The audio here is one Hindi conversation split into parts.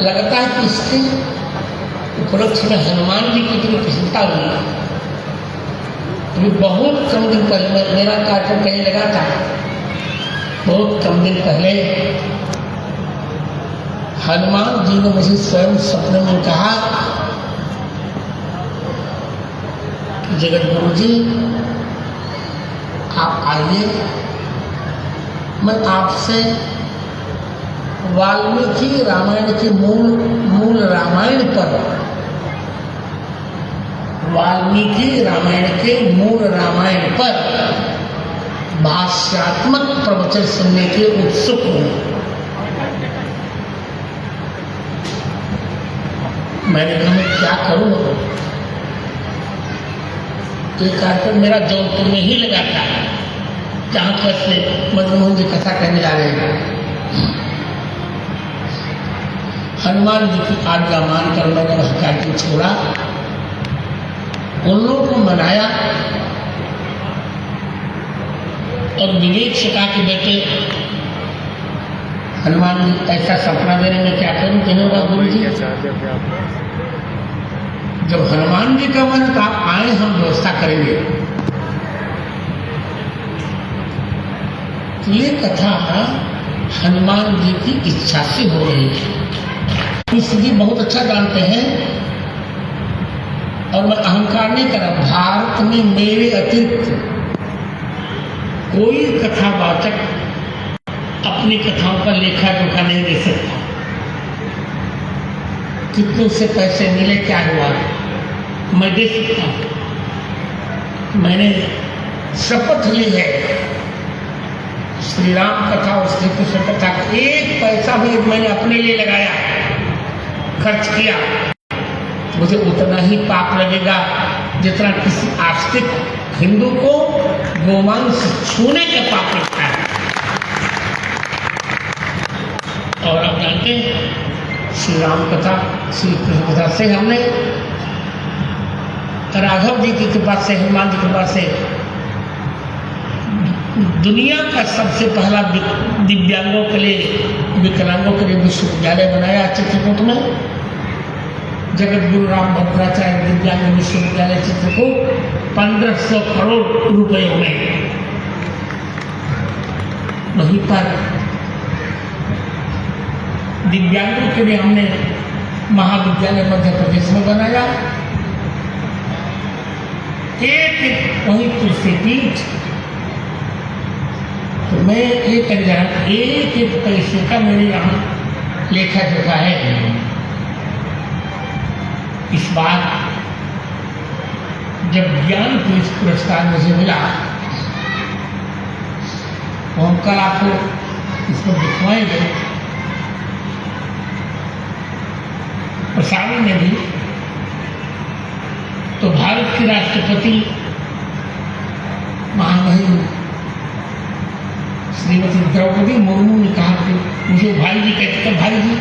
लगता है कि इसके उपलक्ष्य में हनुमान जी की इतनी प्रसन्नता हुई। अभी बहुत कम दिन पहले मेरा कार्यक्रम कहीं लगा था, बहुत कम दिन पहले हनुमान जी ने मुझे स्वयं सपने में कहा कि जगत गुरु जी आप आइए, मैं आपसे वाल्मीकि रामायण के मूल रामायण पर, वाल्मीकि रामायण के मूल रामायण पर भाष्यात्मक प्रवचन सुनने के उत्सुक हूँ। मैंने कहा मैं क्या करूँ? ये कार्यक्रम मेरा जौनपुर में ही लगा था, जहाँ पर से मदन जी कथा कहने जा रहे हैं। हनुमान जी की आज्ञा मानकर मैंने वह कार्यक्रम छोड़ा, उन लोगों को मनाया और विवेक से कहा कि बेटे हनुमान जी ऐसा सपना देने में क्या करूं? कहने लगा गुरु जी जब हनुमान जी का मन तो आप आए, हम व्यवस्था करेंगे। तो ये कथा हनुमान जी की इच्छा से हो रही है। जी बहुत अच्छा जानते हैं और मैं अहंकार नहीं कर रहा, भारत में मेरे अतिरिक्त कोई कथावाचक अपनी कथाओं का लेखा जोखा नहीं दे सकता। कितने से पैसे मिले, क्या हुआ, मैं दे सकता हूं। मैंने शपथ ली है श्री राम कथा और श्री कृष्ण कथा का एक पैसा भी मैंने अपने लिए लगाया, खर्च किया, मुझे उतना ही पाप लगेगा जितना किसी आस्तिक हिंदू को गोमांस छूने का पाप लगता है। और आप जानते हैं श्री राम कथा श्री कृष्ण कथा से हमने राघव जी की कृपा से, हनुमान जी की कृपा से दुनिया का सबसे पहला दिव्यांगों के लिए, विकलांगों के लिए विश्वविद्यालय बनाया चित्रकूट में। जगत गुरु राम भद्राचार्य दिव्यांग विश्वविद्यालय चित्रकूट 1500 करोड़ रुपयों में। वहीं पर दिव्यांगों के लिए हमने महाविद्यालय मध्य प्रदेश में बनाया। एक वहीं तुलसी पीठ। तो मैं ये कर जा रहा, एक एक पैसे का मेरे यहाँ लेखा जोखा है। इस बार जब ज्ञानपीठ पुरस्कार मुझे मिला, तो हम कल आपको इसको दिखवाएंगे। प्रसारण में भी तो भारत की राष्ट्रपति महामहिम श्रीमती द्रौपदी मुर्मू ने कहा कि मुझे भाई जी कहते थे, भाई जी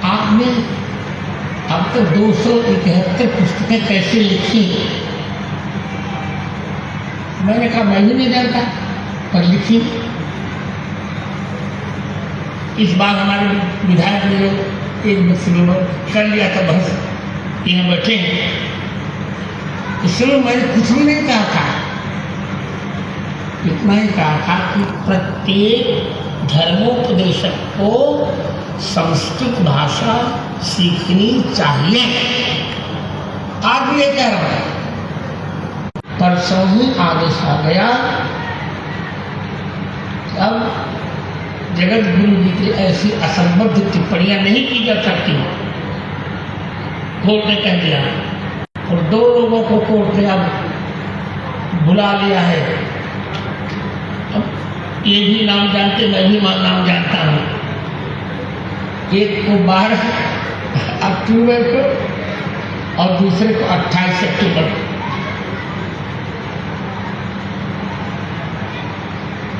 आपने अब तक 271 पुस्तकें कैसे लिखी? मैंने कहा मैं भी नहीं जानता, पर लिखी। इस बार हमारे विधायक ने जो एक व्यक्ति कर लिया था बहस, यहाँ बैठे हैं, इसमें मैंने कुछ भी नहीं कहा था, इतना ही कहा था कि प्रत्येक धर्मोपदेशक को संस्कृत भाषा सीखनी चाहिए। आज ये कह रहा है, परसों ही आदेश आ गया। अब जगत गुरु जी की ऐसी असंबद्ध टिप्पणियां नहीं की जा सकती। कोर्ट ने कह दिया और 2 लोगों को कोर्ट ने अब बुला लिया है। अब ये भी नाम जानते, मैं भी नाम जानता हूँ। एक को 12 अक्टूबर को और दूसरे को 28 अक्टूबर को।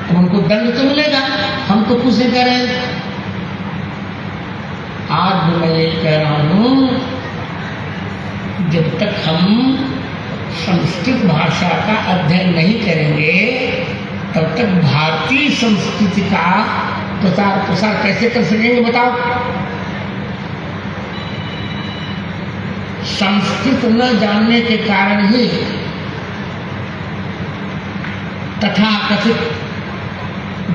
तो उनको दंड तो मिलेगा, हम तो कुछ नहीं करें। आज भी मैं ये कह रहा हूँ, जब तक हम संस्कृत भाषा का अध्ययन नहीं करेंगे तब तक भारतीय संस्कृति का प्रचार प्रसार कैसे कर सकेंगे बताओ? संस्कृत न जानने के कारण ही तथाकथित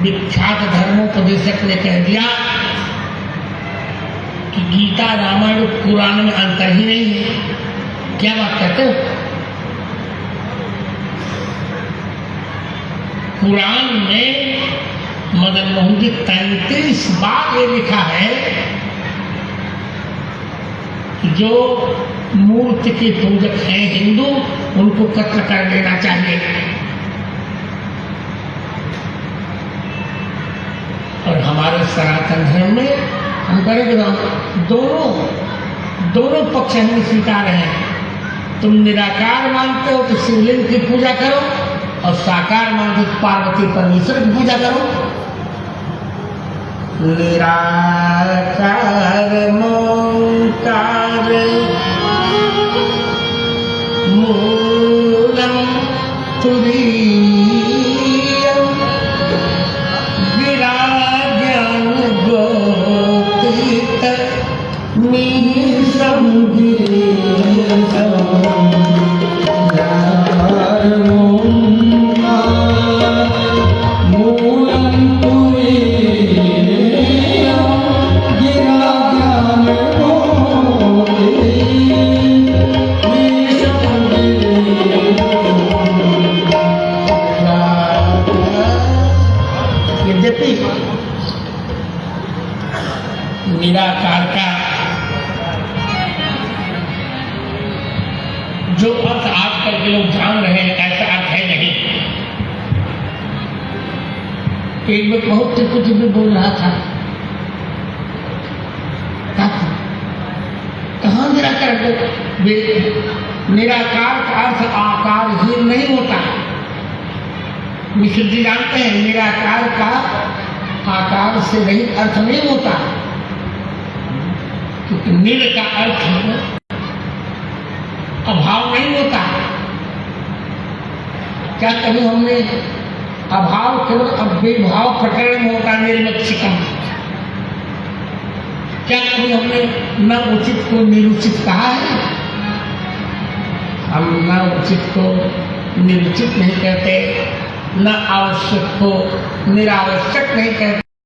विख्यात धर्मोपदेशक ने कह दिया कि गीता रामायण और पुराण में अंतर ही नहीं है। क्या बात कहते हो? पुराण में मदन मोहन जी 33 बार ये लिखा है कि जो मूर्ति के पूजक हैं हिंदू, उनको कत्ल कर देना चाहिए। और हमारे सनातन धर्म में हम करेंगे दोनों पक्ष हम स्वीकार हैं। तुम निराकार मानते हो तो शिवलिंग की पूजा करो, और साकार मानते हो पार्वती परमेश्वर की पूजा करो। निराकार मोंकार मूलम तुरीयम विराज्ञान गोत्रित मीशम निराकार का जो अर्थ आजकल के लोग जान रहे हैं, ऐसा अर्थ है नहीं। एक व्यक्ति बहुत कुछ भी बोल रहा था, कहाँ निराकार? निराकार का अर्थ आकारहीन नहीं होता। मिश्र जी जानते हैं निराकार का आकार से रहित अर्थ नहीं होता, क्योंकि निर का अर्थ अभाव नहीं होता। क्या कभी हमने अभाव केवल अव्यभाव प्रकरण में होता निर्मक्षिकम? क्या कभी हमने न उचित को निरुचित कहा है? हम न उचित को निरुचित नहीं कहते, न आवश्यक को निरावश्यक नहीं कहते।